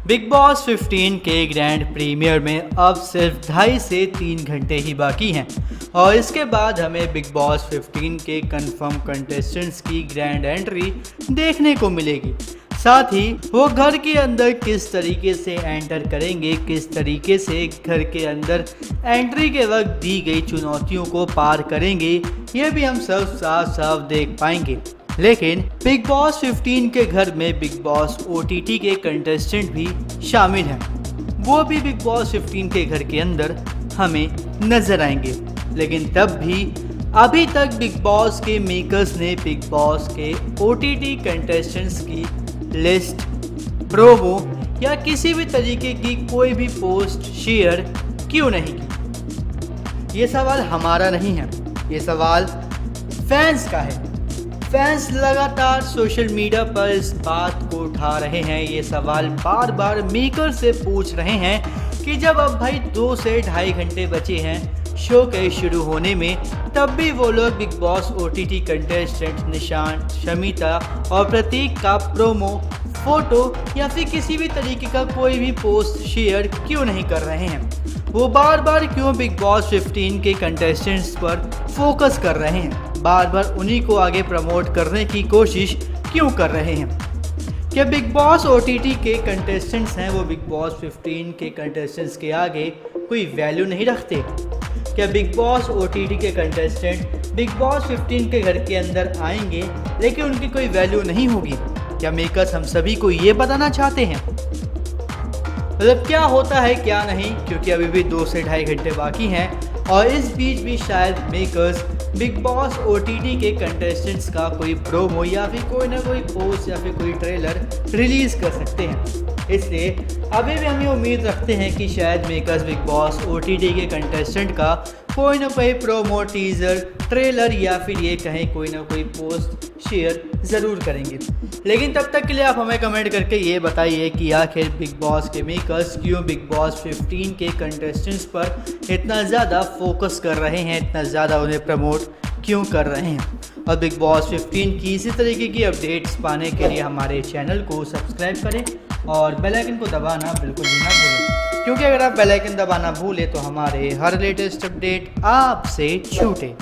Big boss 15 के grand premiere में अब सिर्फ 2.5 से 3 घंटे ही बाकी हैं और इसके बाद हमें बिग बॉस 15 के कंफर्म कंटेस्टेंट्स की ग्रैंड एंट्री देखने को मिलेगी। साथ ही वो घर के अंदर किस तरीके से एंटर करेंगे, किस तरीके से घर के अंदर एंट्री के वक्त दी गई चुनौतियों को पार करेंगे, ये भी हम सब साफ साफ देख पाएंगे। लेकिन बिग बॉस 15 के घर में बिग बॉस OTT के कंटेस्टेंट भी शामिल हैं, वो भी बिग बॉस 15 के घर के अंदर हमें नजर आएंगे। लेकिन तब भी अभी तक बिग बॉस के मेकर्स ने बिग बॉस के OTT कंटेस्टेंट्स की लिस्ट, प्रोमो या किसी भी तरीके की कोई भी पोस्ट शेयर क्यों नहीं की? ये सवाल हमारा नहीं है, ये सवाल फैंस का है। फैंस लगातार सोशल मीडिया पर इस बात को उठा रहे हैं, ये सवाल बार बार मेकर से पूछ रहे हैं कि जब अब भाई 2 से 2.5 घंटे बचे हैं शो के शुरू होने में, तब भी वो लोग big boss OTT contestant Nishant, Shamita और प्रतीक का प्रोमो, फोटो या फिर किसी भी तरीके का कोई भी पोस्ट शेयर क्यों नहीं कर रहे हैं? वो बार बार क्यों बिग बॉस 15 के कंटेस्टेंट्स पर फोकस कर रहे हैं? बार बार उन्हीं को आगे प्रमोट करने की कोशिश क्यों कर रहे हैं? क्या बिग बॉस OTT के कंटेस्टेंट्स हैं, वो बिग बॉस 15 के कंटेस्टेंट्स के आगे कोई वैल्यू नहीं रखते? क्या बिग बॉस OTT के कंटेस्टेंट बिग बॉस 15 के घर के अंदर आएंगे लेकिन उनकी कोई वैल्यू नहीं होगी? क्या मेकर्स हम सभी को ये बताना चाहते हैं? मतलब क्या होता है क्या नहीं, क्योंकि अभी भी 2 से 2.5 घंटे बाकी हैं और इस बीच भी शायद मेकर्स बिग बॉस OTT के कंटेस्टेंट्स का कोई प्रोमो या फिर कोई ना कोई पोस्ट या फिर कोई ट्रेलर रिलीज़ कर सकते हैं। इसलिए अभी भी हम ये उम्मीद रखते हैं कि शायद मेकर्स बिग बॉस OTT के कंटेस्टेंट का कोई ना कोई प्रोमो, टीज़र, ट्रेलर या फिर ये कहें कोई ना कोई पोस्ट शेयर ज़रूर करेंगे। लेकिन तब तक के लिए आप हमें कमेंट करके ये बताइए कि आखिर बिग बॉस के मेकर्स क्यों बिग बॉस 15 के कंटेस्टेंट्स पर इतना ज़्यादा फोकस कर रहे हैं, इतना ज़्यादा उन्हें प्रमोट क्यों कर रहे हैं? और बिग बॉस 15 की इसी तरीके की अपडेट्स पाने के लिए हमारे चैनल को सब्सक्राइब करें और बेल आइकन को दबाना बिल्कुल भी ना भूलें, क्योंकि अगर आप बेल आइकन दबाना भूलें तो हमारे हर लेटेस्ट अपडेट आपसे छूटे।